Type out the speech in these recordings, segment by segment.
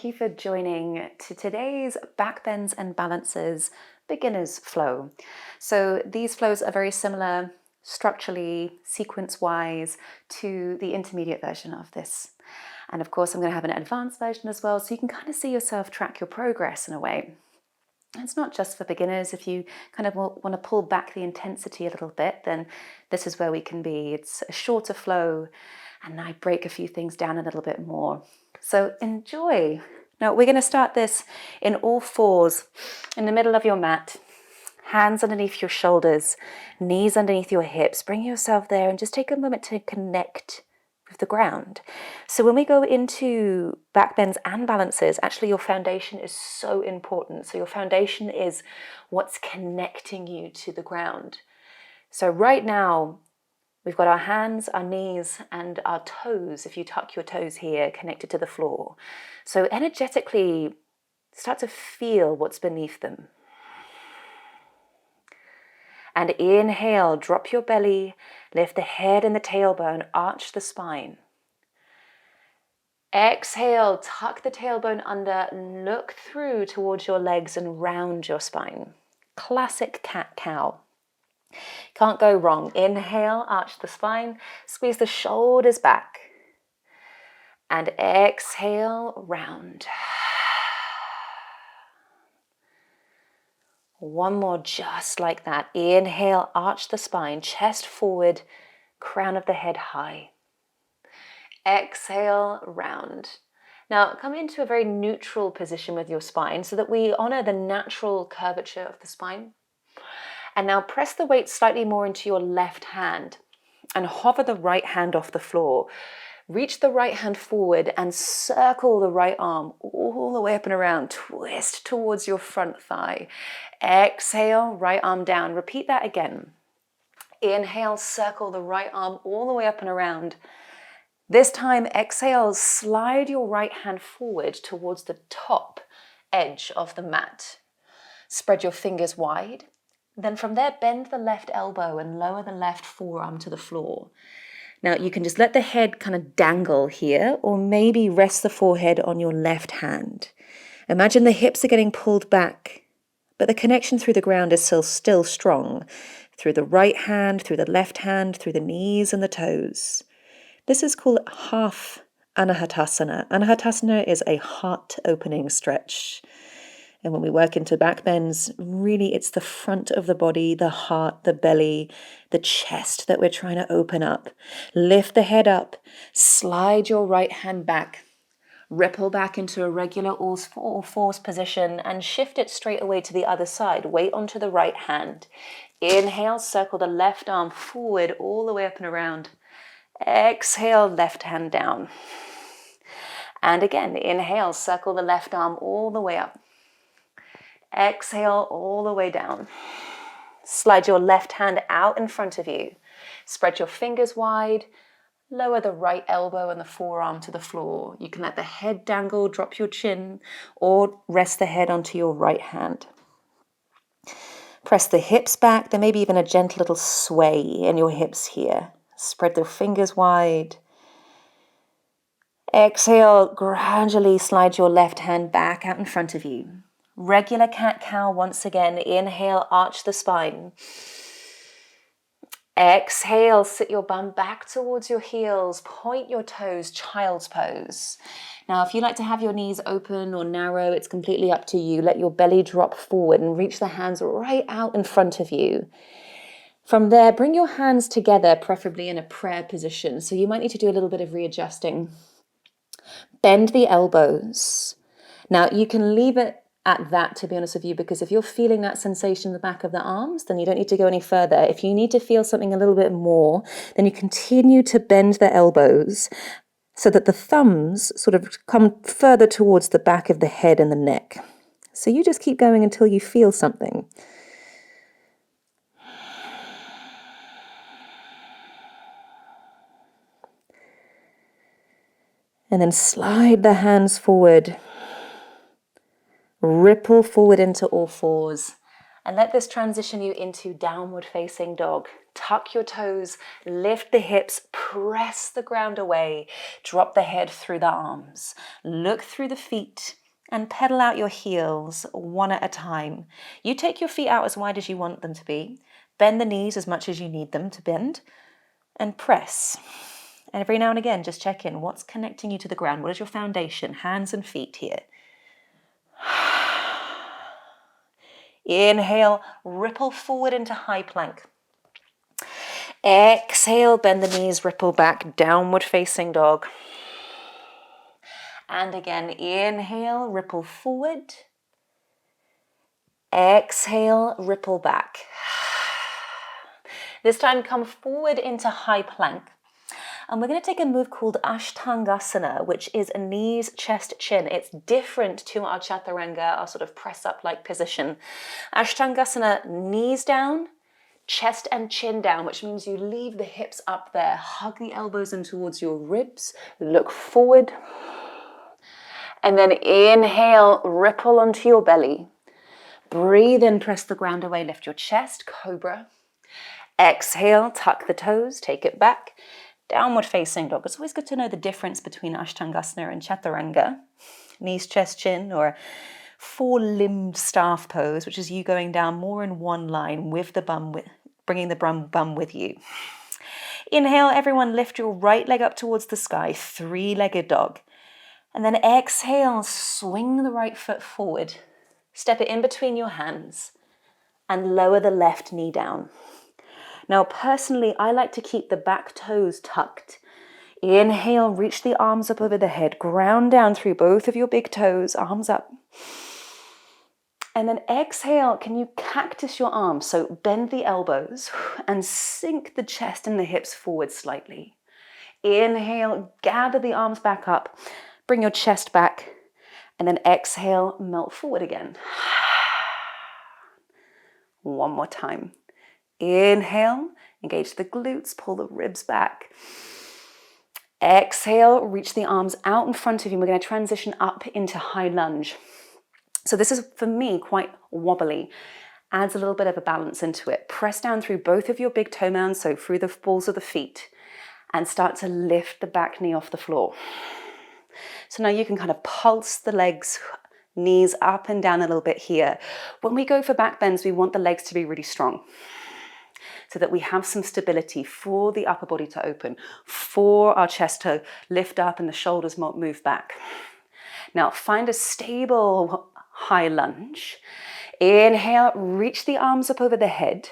thank you for joining to today's Backbends and Balances beginner's flow. So these flows are very similar structurally, sequence-wise, to the intermediate version of this. And of course, I'm going to have an advanced version as well, so you can kind of see yourself track your progress in a way. It's not just for beginners. If you kind of want to pull back the intensity a little bit, then this is where we can be. It's a shorter flow, and I break a few things down a little bit more. So enjoy. Now we're going to start this in all fours in the middle of your mat. Hands underneath your shoulders, knees underneath your hips. Bring yourself there and just take a moment to connect with the ground. So when we go into back bends and balances, actually your foundation is so important. So your foundation is what's connecting you to the ground. So right now, we've got our hands, our knees, and our toes, if you tuck your toes here, connected to the floor. So energetically, start to feel what's beneath them. And inhale, drop your belly, lift the head and the tailbone, arch the spine. Exhale, tuck the tailbone under, look through towards your legs and round your spine. Classic cat-cow. Can't go wrong. Inhale, arch the spine, squeeze the shoulders back. And exhale, round. One more just like that. Inhale, arch the spine, chest forward, crown of the head high. Exhale, round. Now come into a very neutral position with your spine so that we honor the natural curvature of the spine. And now press the weight slightly more into your left hand and hover the right hand off the floor. Reach the right hand forward and circle the right arm all the way up and around. Twist towards your front thigh. Exhale, right arm down. Repeat that again. Inhale, circle the right arm all the way up and around. This time, exhale, slide your right hand forward towards the top edge of the mat. Spread your fingers wide. Then from there, bend the left elbow and lower the left forearm to the floor. Now you can just let the head kind of dangle here, or maybe rest the forehead on your left hand. Imagine the hips are getting pulled back, but the connection through the ground is still strong. Through the right hand, through the left hand, through the knees and the toes. This is called half Anahatasana. Anahatasana is a heart-opening stretch. And when we work into back bends, really it's the front of the body, the heart, the belly, the chest that we're trying to open up. Lift the head up, slide your right hand back, ripple back into a regular all fours position and shift it straight away to the other side. Weight onto the right hand. Inhale, circle the left arm forward all the way up and around. Exhale, left hand down. And again, inhale, circle the left arm all the way up. Exhale all the way down. Slide your left hand out in front of you. Spread your fingers wide. Lower the right elbow and the forearm to the floor. You can let the head dangle, drop your chin, or rest the head onto your right hand. Press the hips back. There may be even a gentle little sway in your hips here. Spread the fingers wide. Exhale, gradually slide your left hand back out in front of you. Regular cat-cow once again. Inhale, arch the spine. Exhale, sit your bum back towards your heels. Point your toes, child's pose. Now, if you like to have your knees open or narrow, it's completely up to you. Let your belly drop forward and reach the hands right out in front of you. From there, bring your hands together, preferably in a prayer position. So you might need to do a little bit of readjusting. Bend the elbows. Now, you can leave it at that, to be honest with you, because if you're feeling that sensation in the back of the arms, then you don't need to go any further. If you need to feel something a little bit more, then you continue to bend the elbows so that the thumbs sort of come further towards the back of the head and the neck. So you just keep going until you feel something. And then slide the hands forward. Ripple forward into all fours. And let this transition you into downward facing dog. tuck your toes, lift the hips, press the ground away, drop the head through the arms, look through the feet, and pedal out your heels one at a time. You take your feet out as wide as you want them to be, bend the knees as much as you need them to bend, and press. And every now and again, just check in. What's connecting you to the ground? What is your foundation? Hands and feet here. Inhale, ripple forward into high plank. Exhale, bend the knees, ripple back, downward facing dog. And again, inhale, ripple forward. Exhale, ripple back. This time, come forward into high plank. And we're going to take a move called Ashtangasana, which is a knees, chest, chin. It's different to our Chaturanga, our sort of press up like position. Ashtangasana, knees down, chest and chin down, which means you leave the hips up there. Hug the elbows in towards your ribs. Look forward. And then inhale, ripple onto your belly. Breathe in, press the ground away, lift your chest, cobra. Exhale, tuck the toes, take it back. Downward facing dog. It's always good to know the difference between Ashtangasana and Chaturanga. Knees, chest, chin, or four-limbed staff pose, which is you going down more in one line with the bum, bringing the bum with you. Inhale, everyone lift your right leg up towards the sky, three-legged dog. And then exhale, swing the right foot forward. Step it in between your hands and lower the left knee down. Now, personally, I like to keep the back toes tucked. Inhale, reach the arms up over the head, ground down through both of your big toes, arms up. And then exhale, can you cactus your arms? So bend the elbows and sink the chest and the hips forward slightly. Inhale, gather the arms back up, bring your chest back, and then exhale, melt forward again. One more time. Inhale, engage the glutes, pull the ribs back. Exhale, reach the arms out in front of you. We're going to transition up into high lunge. So this is, for me, quite wobbly. Adds a little bit of a balance into it. Press down through both of your big toe mounds, so through the balls of the feet, and start to lift the back knee off the floor. So now you can kind of pulse the legs, knees up and down a little bit here. When we go for back bends, we want the legs to be really strong, so that we have some stability for the upper body to open, for our chest to lift up and the shoulders move back. Now find a stable high lunge. Inhale, reach the arms up over the head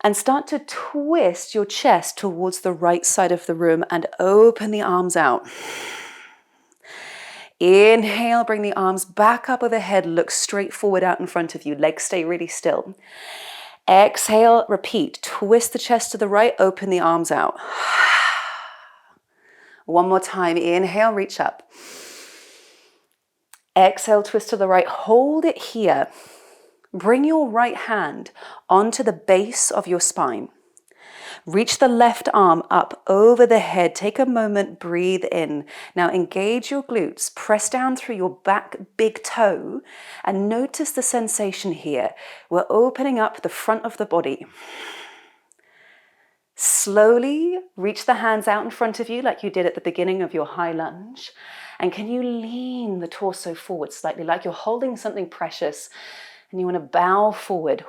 and start to twist your chest towards the right side of the room and open the arms out. Inhale, bring the arms back up overhead, look straight forward out in front of you, legs stay really still. Exhale, repeat, twist the chest to the right, open the arms out. One more time, inhale, reach up. Exhale, twist to the right, hold it here. Bring your right hand onto the base of your spine. Reach the left arm up over the head. Take a moment, breathe in. Now engage your glutes, press down through your back big toe and notice the sensation here. We're opening up the front of the body. Slowly reach the hands out in front of you like you did at the beginning of your high lunge. And can you lean the torso forward slightly like you're holding something precious and you want to bow forward.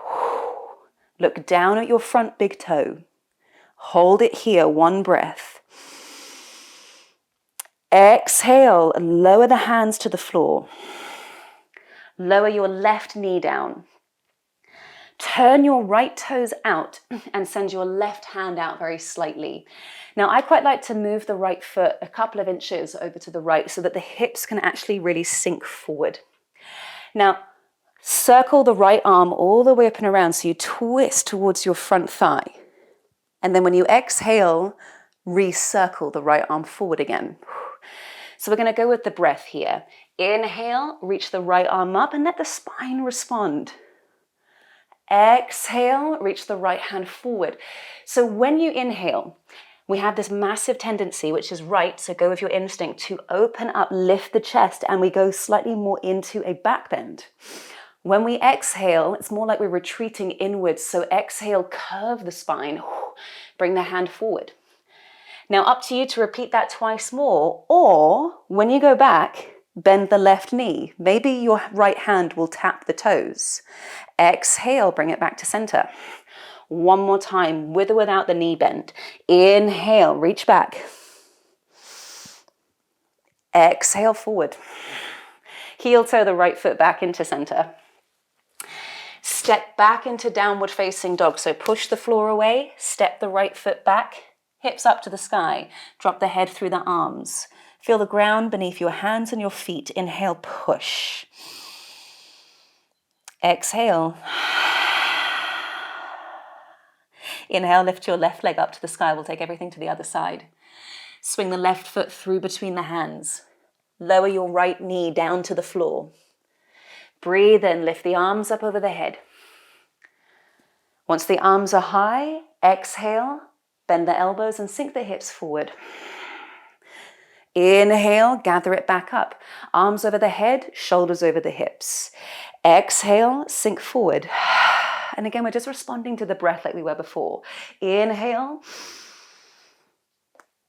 Look down at your front big toe. Hold it here, one breath. Exhale, lower the hands to the floor. Lower your left knee down. Turn your right toes out and send your left hand out very slightly. Now, I quite like to move the right foot a couple of inches over to the right so that the hips can actually really sink forward. Now, circle the right arm all the way up and around so you twist towards your front thigh. And then when you exhale, recircle the right arm forward again. So we're going to go with the breath here. Inhale, reach the right arm up and let the spine respond. Exhale, reach the right hand forward. So when you inhale, we have this massive tendency, which is right, so go with your instinct, to open up, lift the chest, and we go slightly more into a back bend. When we exhale, it's more like we're retreating inwards. So exhale, curve the spine, bring the hand forward. Now up to you to repeat that twice more, or when you go back, bend the left knee. Maybe your right hand will tap the toes. Exhale, bring it back to center. One more time, with or without the knee bend. Inhale, reach back. Exhale, forward. Heel toe the right foot back into center. Step back into downward facing dog. So push the floor away, step the right foot back, hips up to the sky. Drop the head through the arms. Feel the ground beneath your hands and your feet. Inhale, push. Exhale. Inhale, lift your left leg up to the sky. We'll take everything to the other side. Swing the left foot through between the hands. Lower your right knee down to the floor. Breathe in, lift the arms up over the head. Once the arms are high, exhale, bend the elbows and sink the hips forward. Inhale, gather it back up. Arms over the head, shoulders over the hips. Exhale, sink forward. And again, we're just responding to the breath like we were before. Inhale.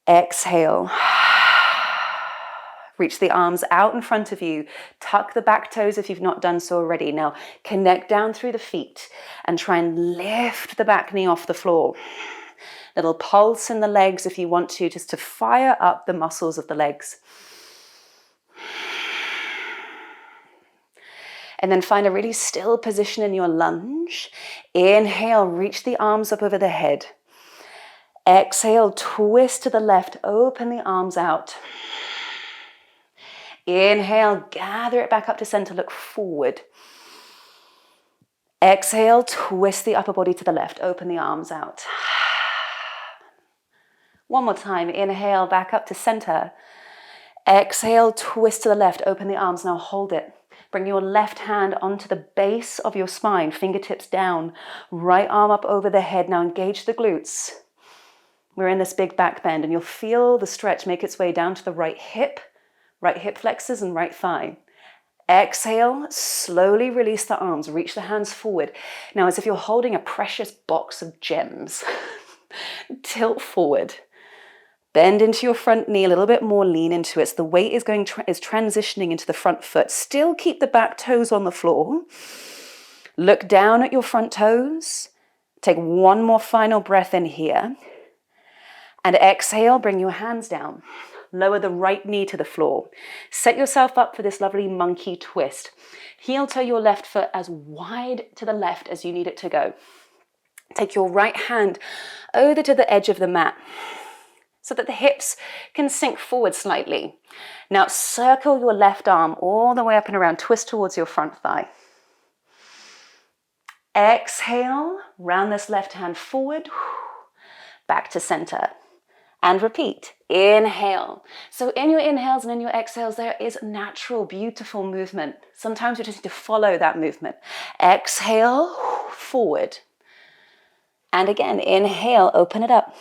Exhale. Reach the arms out in front of you. Tuck the back toes if you've not done so already. Now connect down through the feet and try and lift the back knee off the floor. Little pulse in the legs if you want to, just to fire up the muscles of the legs. And then find a really still position in your lunge. Inhale, reach the arms up over the head. Exhale, twist to the left, open the arms out. Inhale, gather it back up to center, look forward. Exhale, twist the upper body to the left, open the arms out. One more time, inhale, back up to center. Exhale, twist to the left, open the arms, now hold it. Bring your left hand onto the base of your spine, fingertips down, right arm up over the head. Now engage the glutes. We're in this big back bend and you'll feel the stretch make its way down to the right hip flexors and right thigh. Exhale, slowly release the arms, reach the hands forward. Now as if you're holding a precious box of gems, tilt forward. Bend into your front knee a little bit more, lean into it. So the weight is transitioning into the front foot. Still keep the back toes on the floor. Look down at your front toes. Take one more final breath in here. And exhale, bring your hands down. Lower the right knee to the floor. Set yourself up for this lovely monkey twist. Heel toe your left foot as wide to the left as you need it to go. Take your right hand over to the edge of the mat, so that the hips can sink forward slightly. Now circle your left arm all the way up and around, twist towards your front thigh. Exhale, round this left hand forward, back to center. And repeat, inhale. So in your inhales and in your exhales, there is natural, beautiful movement. Sometimes you just need to follow that movement. Exhale, forward. And again, inhale, open it up.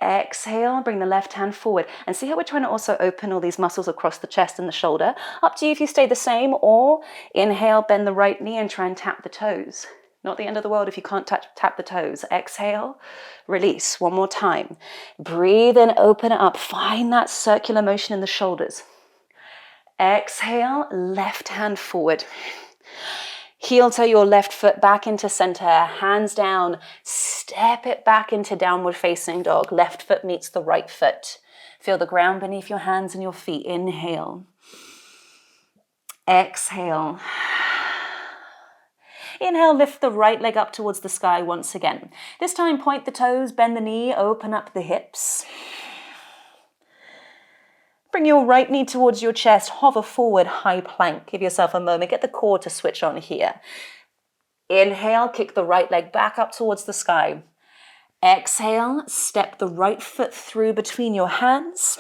Exhale, bring the left hand forward. And see how we're trying to also open all these muscles across the chest and the shoulder? Up to you if you stay the same, or inhale, bend the right knee and try and tap the toes. Not the end of the world if you can't tap the toes. Exhale, release. One more time. Breathe in, open it up. Find that circular motion in the shoulders. Exhale, left hand forward. Heel toe your left foot back into center, hands down, step it back into downward facing dog. Left foot meets the right foot. Feel the ground beneath your hands and your feet. Inhale. Exhale. Inhale, lift the right leg up towards the sky once again. This time, point the toes, bend the knee, open up the hips. Bring your right knee towards your chest, hover forward, high plank. Give yourself a moment, get the core to switch on here. Inhale, kick the right leg back up towards the sky. Exhale, step the right foot through between your hands.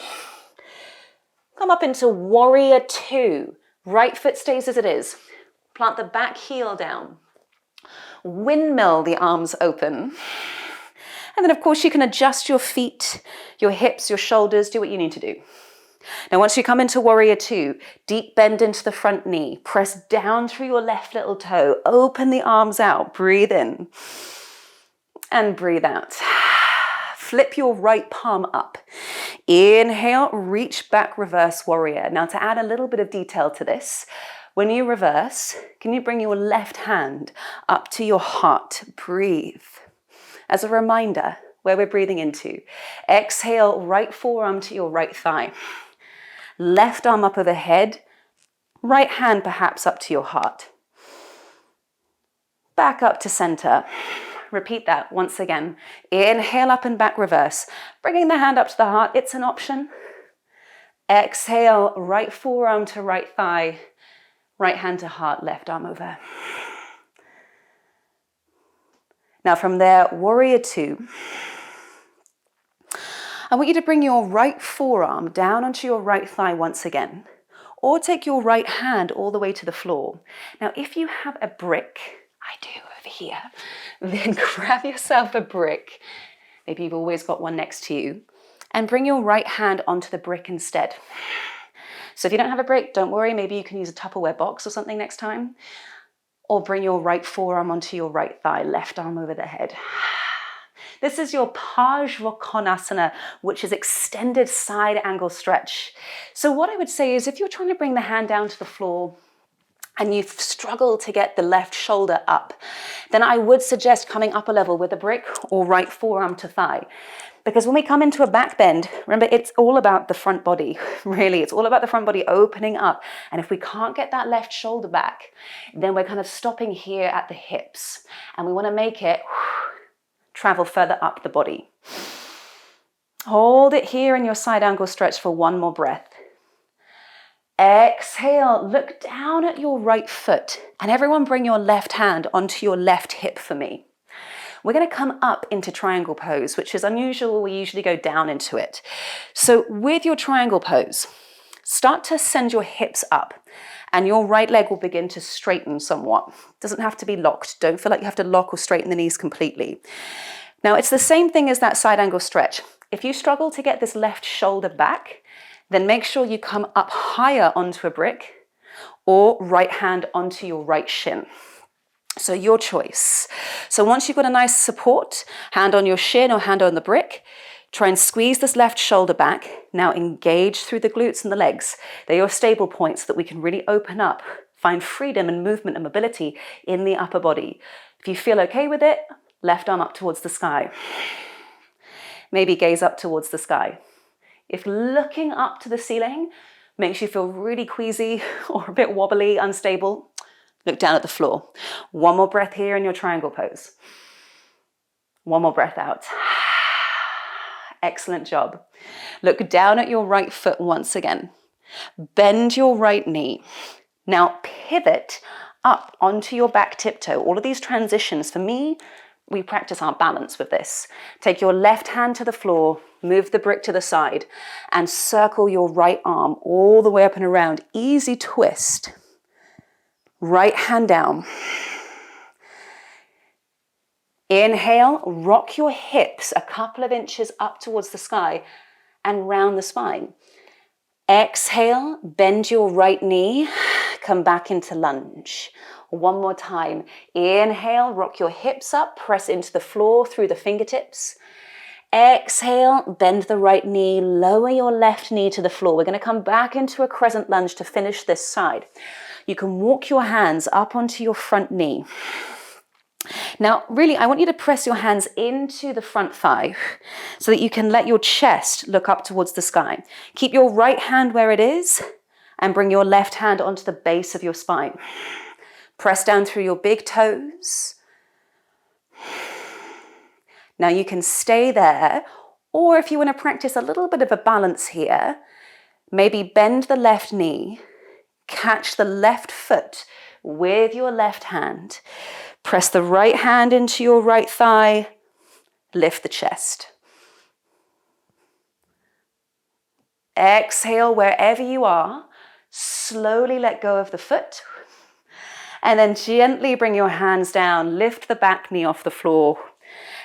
Come up into warrior two. Right foot stays as it is. Plant the back heel down. Windmill the arms open. And then of course you can adjust your feet, your hips, your shoulders, do what you need to do. Now, once you come into warrior two, deep bend into the front knee, press down through your left little toe, open the arms out, breathe in and breathe out. Flip your right palm up. Inhale, reach back, reverse warrior. Now, to add a little bit of detail to this, when you reverse, can you bring your left hand up to your heart? Breathe. As a reminder, where we're breathing into. Exhale, right forearm to your right thigh. Left arm up overhead, right hand perhaps up to your heart. Back up to center. Repeat that once again. Inhale, up and back, reverse. Bringing the hand up to the heart, it's an option. Exhale, right forearm to right thigh, right hand to heart, left arm over. Now from there, warrior two. I want you to bring your right forearm down onto your right thigh once again, or take your right hand all the way to the floor. Now, if you have a brick, I do over here, then grab yourself a brick. Maybe you've always got one next to you, and bring your right hand onto the brick instead. So if you don't have a brick, don't worry, maybe you can use a Tupperware box or something next time, or bring your right forearm onto your right thigh, left arm over the head. This is your Pajvakonasana, which is extended side angle stretch. So what I would say is if you're trying to bring the hand down to the floor and you struggle to get the left shoulder up, then I would suggest coming up a level with a brick or right forearm to thigh. Because when we come into a back bend, remember, it's all about the front body, really. It's all about the front body opening up. And if we can't get that left shoulder back, then we're kind of stopping here at the hips. And we want to make it travel further up the body. Hold it here in your side angle stretch for one more breath. Exhale, look down at your right foot, and everyone bring your left hand onto your left hip for me. We're going to come up into triangle pose, which is unusual. We usually go down into it. So with your triangle pose, start to send your hips up, and your right leg will begin to straighten somewhat. Doesn't have to be locked. Don't feel like you have to lock or straighten the knees completely. Now, it's the same thing as that side angle stretch. If you struggle to get this left shoulder back, then make sure you come up higher onto a brick or right hand onto your right shin. So your choice. So once you've got a nice support, hand on your shin or hand on the brick, try and squeeze this left shoulder back. Now engage through the glutes and the legs. They're your stable points so that we can really open up, find freedom and movement and mobility in the upper body. If you feel okay with it, left arm up towards the sky. Maybe gaze up towards the sky. If looking up to the ceiling makes you feel really queasy or a bit wobbly, unstable, look down at the floor. One more breath here in your triangle pose. One more breath out. Excellent job. Look down at your right foot once again. Bend your right knee. Now pivot up onto your back tiptoe. All of these transitions, for me, we practice our balance with this. Take your left hand to the floor, move the brick to the side, and circle your right arm all the way up and around. Easy twist. Right hand down. Inhale, rock your hips a couple of inches up towards the sky and round the spine. Exhale, bend your right knee, come back into lunge. One more time. Inhale, rock your hips up, press into the floor through the fingertips. Exhale, bend the right knee, lower your left knee to the floor. We're going to come back into a crescent lunge to finish this side. You can walk your hands up onto your front knee. Now, really, I want you to press your hands into the front thigh so that you can let your chest look up towards the sky. Keep your right hand where it is and bring your left hand onto the base of your spine. Press down through your big toes. Now you can stay there, or if you want to practice a little bit of a balance here, maybe bend the left knee, catch the left foot with your left hand. Press the right hand into your right thigh, lift the chest. Exhale wherever you are, slowly let go of the foot, and then gently bring your hands down, lift the back knee off the floor,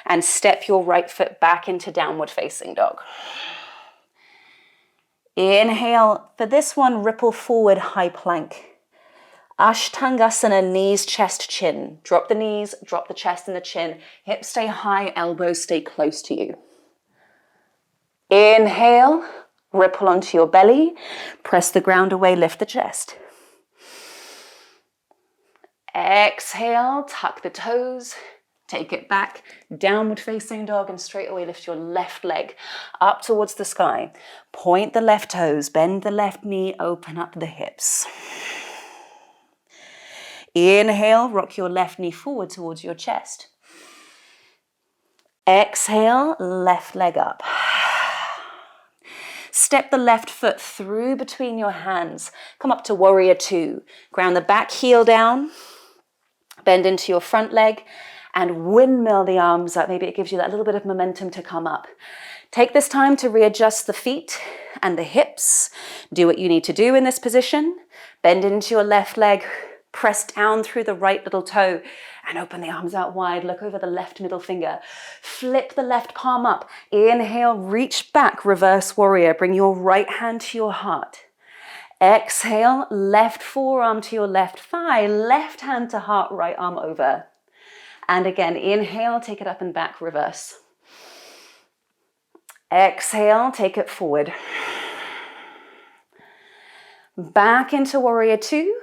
and step your right foot back into downward facing dog. Inhale, for this one, ripple forward, high plank. Ashtangasana, knees, chest, chin. Drop the knees, drop the chest and the chin. Hips stay high, elbows stay close to you. Inhale, ripple onto your belly. Press the ground away, lift the chest. Exhale, tuck the toes. Take it back, downward facing dog, and straight away lift your left leg up towards the sky. Point the left toes, bend the left knee, open up the hips. Inhale, rock your left knee forward towards your chest. Exhale, left leg up. Step the left foot through between your hands. Come up to warrior two. Ground the back heel down. Bend into your front leg and windmill the arms up. Maybe it gives you that little bit of momentum to come up. Take this time to readjust the feet and the hips. Do what you need to do in this position. Bend into your left leg. Press down through the right little toe and open the arms out wide. Look over the left middle finger. Flip the left palm up. Inhale, reach back, reverse warrior. Bring your right hand to your heart. Exhale, left forearm to your left thigh, left hand to heart, right arm over. And again, inhale, take it up and back, reverse. Exhale, take it forward. Back into warrior two.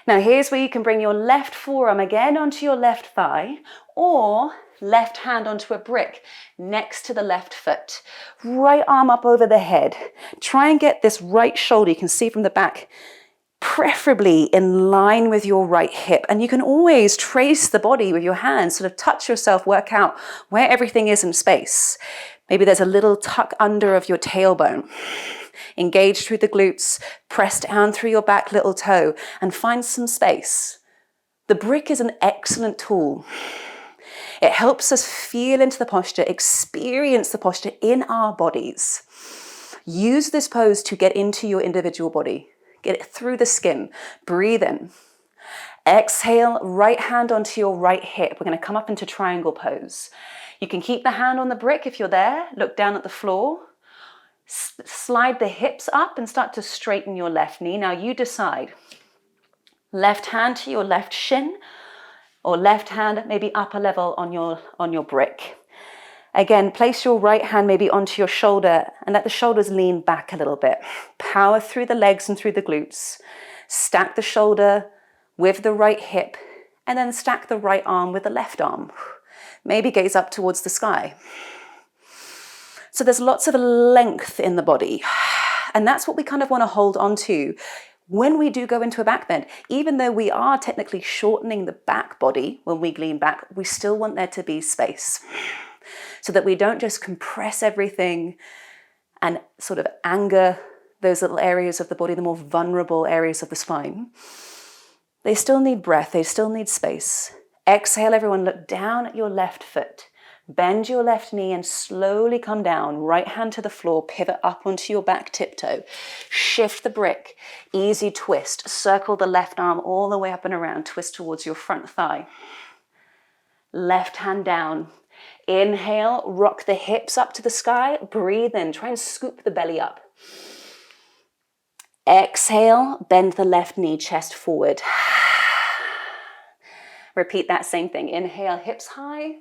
Now here's where you can bring your left forearm again onto your left thigh, or left hand onto a brick next to the left foot. Right arm up over the head. Try and get this right shoulder, you can see from the back, preferably in line with your right hip. And you can always trace the body with your hands, sort of touch yourself, work out where everything is in space. Maybe there's a little tuck under of your tailbone. Engage through the glutes, press down through your back little toe and find some space. The brick is an excellent tool. It helps us feel into the posture, experience the posture in our bodies. Use this pose to get into your individual body. Get it through the skin. Breathe in. Exhale, right hand onto your right hip. We're going to come up into triangle pose. You can keep the hand on the brick if you're there. Look down at the floor. Slide the hips up and start to straighten your left knee. Now you decide. Left hand to your left shin, or left hand maybe upper level on your brick. Again, place your right hand maybe onto your shoulder and let the shoulders lean back a little bit. Power through the legs and through the glutes. Stack the shoulder with the right hip and then stack the right arm with the left arm. Maybe gaze up towards the sky. So there's lots of length in the body, and that's what we kind of want to hold on to when we do go into a back bend. Even though we are technically shortening the back body when we lean back, we still want there to be space so that we don't just compress everything and sort of anger those little areas of the body, the more vulnerable areas of the spine. They still need breath, they still need space. Exhale, everyone, look down at your left foot. Bend your left knee and slowly come down. Right hand to the floor, pivot up onto your back tiptoe. Shift the brick, easy twist. Circle the left arm all the way up and around. Twist towards your front thigh. Left hand down. Inhale, rock the hips up to the sky. Breathe in, try and scoop the belly up. Exhale, bend the left knee, chest forward. Repeat that same thing. Inhale, hips high.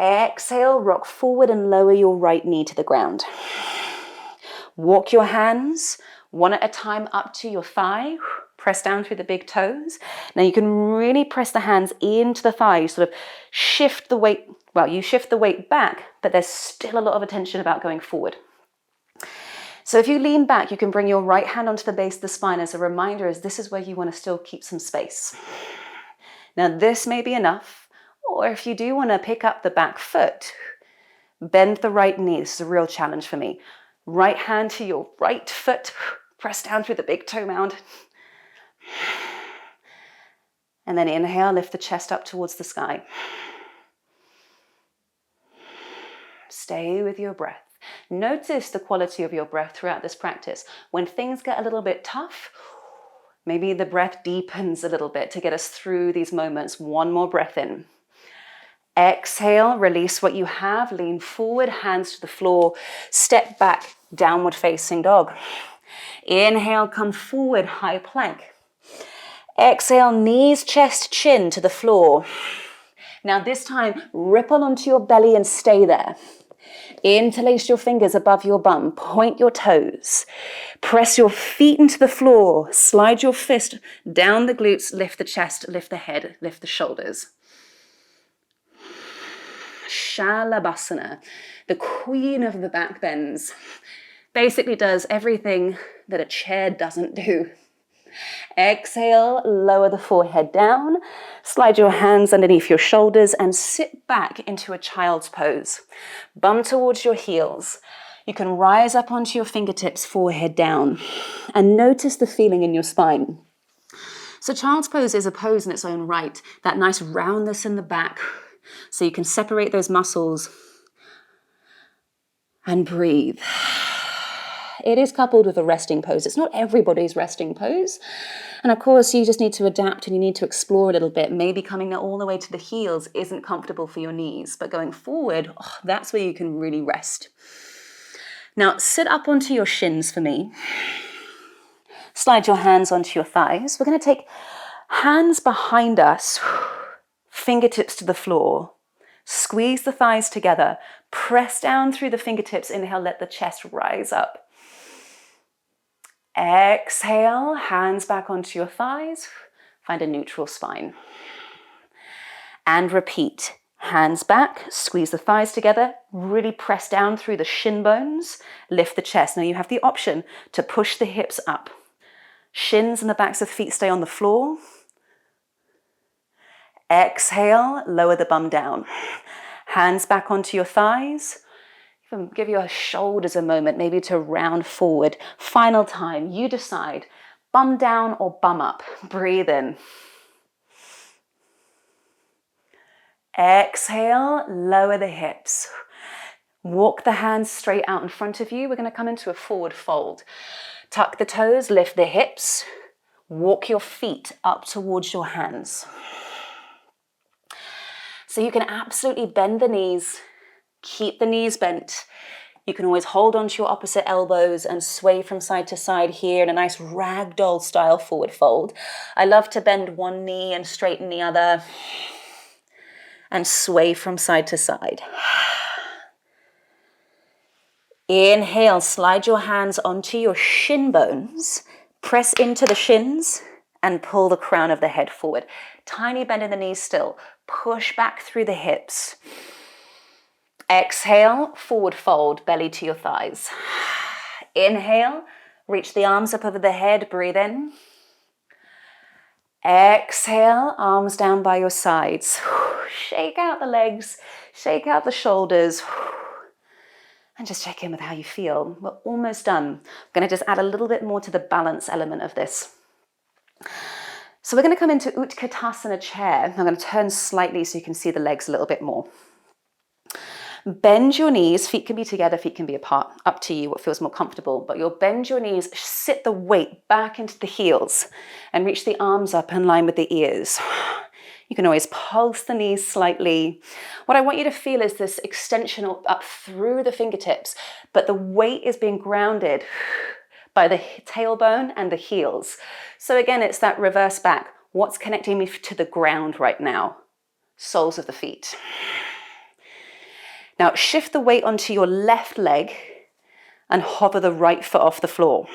Exhale, rock forward and lower your right knee to the ground. Walk your hands one at a time up to your thigh. Press down through the big toes. Now you can really press the hands into the thigh. You sort of shift the weight. Well, you shift the weight back, but there's still a lot of attention about going forward. So if you lean back, you can bring your right hand onto the base of the spine as a reminder, as this is where you want to still keep some space. Now this may be enough. Or if you do want to pick up the back foot, bend the right knee. This is a real challenge for me. Right hand to your right foot. Press down through the big toe mound. And then inhale, lift the chest up towards the sky. Stay with your breath. Notice the quality of your breath throughout this practice. When things get a little bit tough, maybe the breath deepens a little bit to get us through these moments. One more breath in. Exhale, release what you have, lean forward, hands to the floor, step back, downward facing dog. Inhale, come forward, high plank. Exhale, knees, chest, chin to the floor. Now this time, ripple onto your belly and stay there. Interlace your fingers above your bum, point your toes. Press your feet into the floor, slide your fist down the glutes, lift the chest, lift the head, lift the shoulders. Shalabhasana, the queen of the back bends, basically does everything that a chair doesn't do. Exhale, lower the forehead down, slide your hands underneath your shoulders and sit back into a child's pose. Bum towards your heels. You can rise up onto your fingertips, forehead down, and notice the feeling in your spine. So child's pose is a pose in its own right, that nice roundness in the back, so you can separate those muscles and breathe. It is coupled with a resting pose. It's not everybody's resting pose. And of course, you just need to adapt and you need to explore a little bit. Maybe coming all the way to the heels isn't comfortable for your knees, but going forward, that's where you can really rest. Now, sit up onto your shins for me. Slide your hands onto your thighs. We're going to take hands behind us, fingertips to the floor. Squeeze the thighs together. Press down through the fingertips. Inhale, let the chest rise up. Exhale, hands back onto your thighs. Find a neutral spine. And repeat. Hands back, squeeze the thighs together, really press down through the shin bones, lift the chest. Now you have the option to push the hips up. Shins and the backs of the feet stay on the floor. Exhale, lower the bum down. Hands back onto your thighs. Give your shoulders a moment, maybe to round forward. Final time, you decide, bum down or bum up. Breathe in. Exhale, lower the hips. Walk the hands straight out in front of you. We're going to come into a forward fold. Tuck the toes, lift the hips. Walk your feet up towards your hands. So you can absolutely bend the knees. Keep the knees bent. You can always hold onto your opposite elbows and sway from side to side here in a nice ragdoll style forward fold. I love to bend one knee and straighten the other and sway from side to side. Inhale, slide your hands onto your shin bones. Press into the shins and pull the crown of the head forward. Tiny bend in the knees still. Push back through the hips. Exhale, forward fold, belly to your thighs. Inhale, reach the arms up over the head, breathe in. Exhale, arms down by your sides. Shake out the legs, shake out the shoulders. And just check in with how you feel. We're almost done. I'm going to just add a little bit more to the balance element of this. So we're going to come into Utkatasana chair. I'm going to turn slightly so you can see the legs a little bit more. Bend your knees, feet can be together, feet can be apart, up to you what feels more comfortable, but you'll bend your knees, sit the weight back into the heels and reach the arms up in line with the ears. You can always pulse the knees slightly. What I want you to feel is this extension up through the fingertips, but the weight is being grounded by the tailbone and the heels. So again, it's that reverse back. What's connecting me to the ground right now? Soles of the feet. Now shift the weight onto your left leg and hover the right foot off the floor.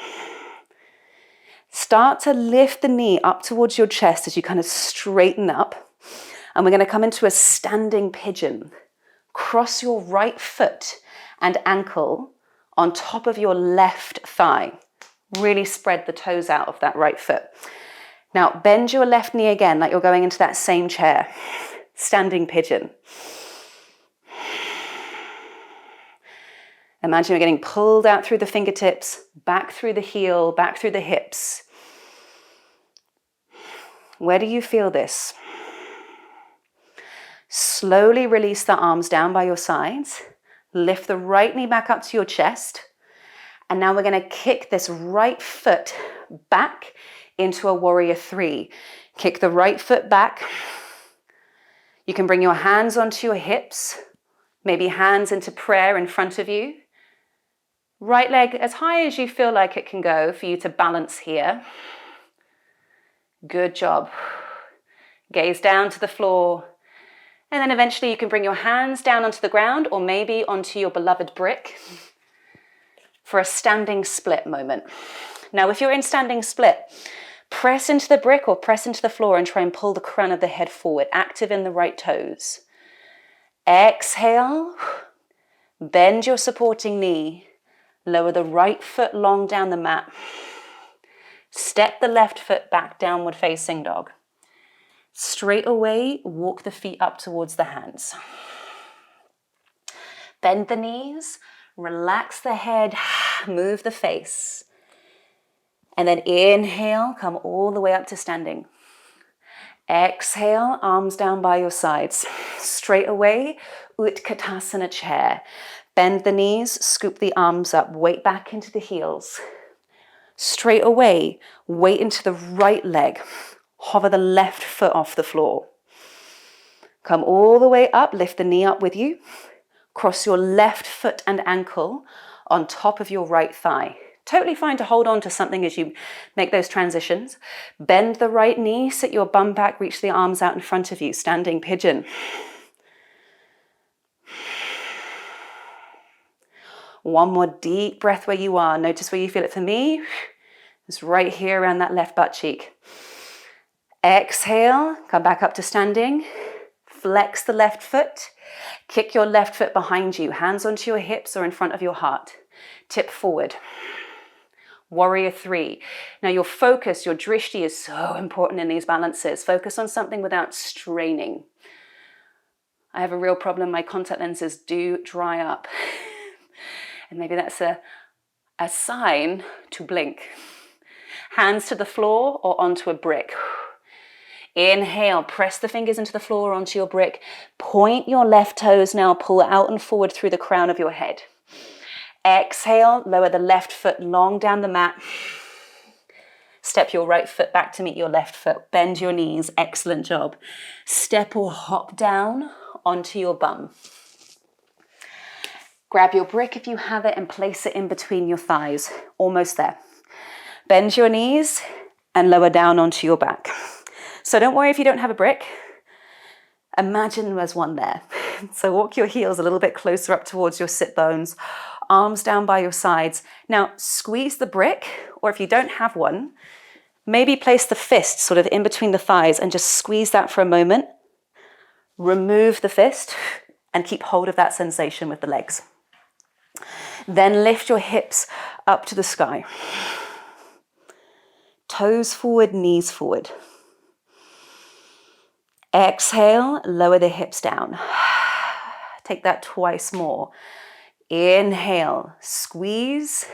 Start to lift the knee up towards your chest as you kind of straighten up. And we're going to come into a standing pigeon. Cross your right foot and ankle on top of your left thigh. Really spread the toes out of that right foot. Now bend your left knee again like you're going into that same chair. Standing pigeon. Imagine you're getting pulled out through the fingertips, back through the heel, back through the hips. Where do you feel this? Slowly release the arms down by your sides. Lift the right knee back up to your chest. And now we're going to kick this right foot back into a warrior three. Kick the right foot back. You can bring your hands onto your hips, maybe hands into prayer in front of you. Right leg as high as you feel like it can go for you to balance here. Good job. Gaze down to the floor. And then eventually you can bring your hands down onto the ground or maybe onto your beloved brick for a standing split moment. Now, if you're in standing split, press into the brick or press into the floor and try and pull the crown of the head forward, active in the right toes. Exhale, bend your supporting knee, lower the right foot long down the mat. Step the left foot back, downward facing dog. Straight away, walk the feet up towards the hands. Bend the knees, relax the head, move the face. And then inhale, come all the way up to standing. Exhale, arms down by your sides. Straight away, Utkatasana chair. Bend the knees, scoop the arms up, weight back into the heels. Straight away, weight into the right leg. Hover the left foot off the floor. Come all the way up, lift the knee up with you. Cross your left foot and ankle on top of your right thigh. Totally fine to hold on to something as you make those transitions. Bend the right knee, sit your bum back, reach the arms out in front of you, standing pigeon. One more deep breath where you are. Notice where you feel it. For me, it's right here around that left butt cheek. Exhale, come back up to standing. Flex the left foot. Kick your left foot behind you. Hands onto your hips or in front of your heart. Tip forward. Warrior 3. Now your focus, your drishti is so important in these balances. Focus on something without straining. I have a real problem. My contact lenses do dry up. And maybe that's a sign to blink. Hands to the floor or onto a brick. Inhale, press the fingers into the floor or onto your brick. Point your left toes now, pull out and forward through the crown of your head. Exhale, lower the left foot long down the mat. Step your right foot back to meet your left foot. Bend your knees, excellent job. Step or hop down onto your bum. Grab your brick if you have it and place it in between your thighs. Almost there. Bend your knees and lower down onto your back. So don't worry if you don't have a brick. Imagine there's one there. So walk your heels a little bit closer up towards your sit bones. Arms down by your sides. Now squeeze the brick, or if you don't have one, maybe place the fist sort of in between the thighs and just squeeze that for a moment. Remove the fist and keep hold of that sensation with the legs. Then lift your hips up to the sky. Toes forward, knees forward. Exhale, lower the hips down. Take that twice more. Inhale, squeeze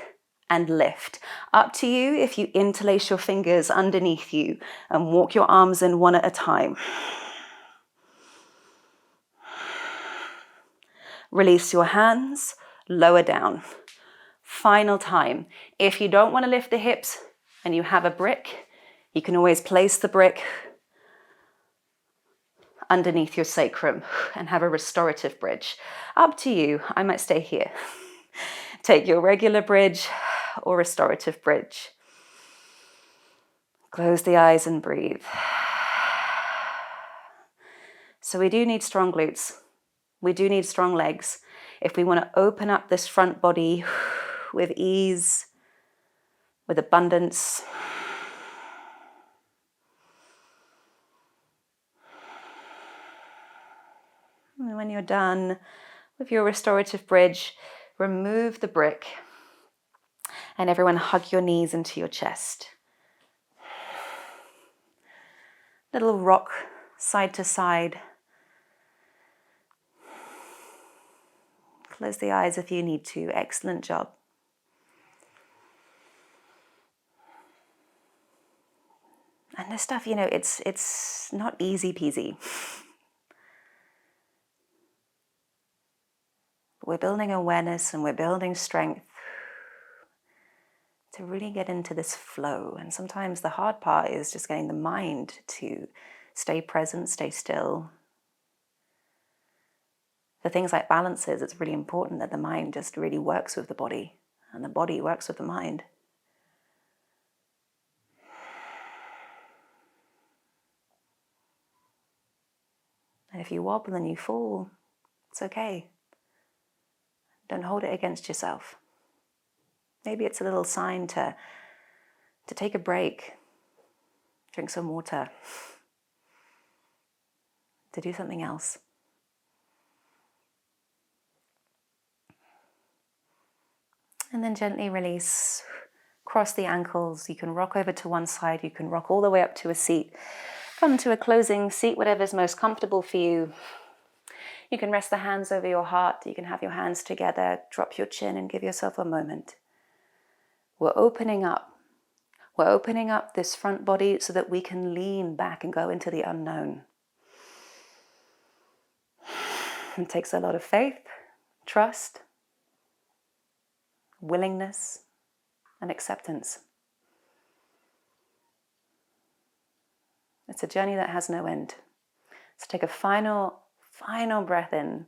and lift. Up to you if you interlace your fingers underneath you and walk your arms in one at a time. Release your hands, lower down. Final time. If you don't want to lift the hips and you have a brick, you can always place the brick underneath your sacrum and have a restorative bridge. Up to you. I might stay here. Take your regular bridge or restorative bridge. Close the eyes and breathe. So we do need strong glutes. We do need strong legs. If we want to open up this front body with ease, with abundance. And when you're done with your restorative bridge, remove the brick. And everyone hug your knees into your chest. Little rock side to side. Close the eyes if you need to. Excellent job. And this stuff, it's not easy peasy. We're building awareness and we're building strength to really get into this flow. And sometimes the hard part is just getting the mind to stay present, stay still, For things like balances, it's really important that the mind just really works with the body and the body works with the mind. And if you wobble and you fall, it's okay. Don't hold it against yourself. Maybe it's a little sign to take a break, drink some water, to do something else. And then gently release, cross the ankles. You can rock over to one side, you can rock all the way up to a seat. Come to a closing seat, whatever's most comfortable for you. You can rest the hands over your heart, you can have your hands together, drop your chin and give yourself a moment. We're opening up. We're opening up this front body so that we can lean back and go into the unknown. It takes a lot of faith, trust, willingness, and acceptance. It's a journey that has no end. So take a final breath in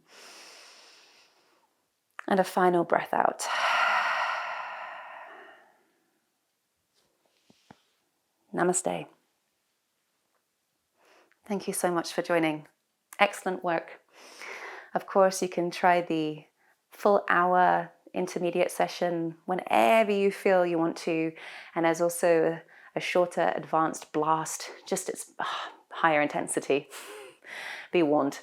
and a final breath out. Namaste. Thank you so much for joining. Excellent work. Of course, you can try the full hour intermediate session whenever you feel you want to. And there's also a shorter advanced blast, just it's higher intensity. Be warned.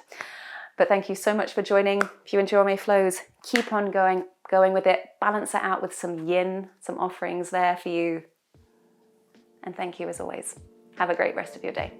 But thank you so much for joining. If you enjoy my flows, keep on going with it. Balance it out with some yin, some offerings there for you. And thank you as always. Have a great rest of your day.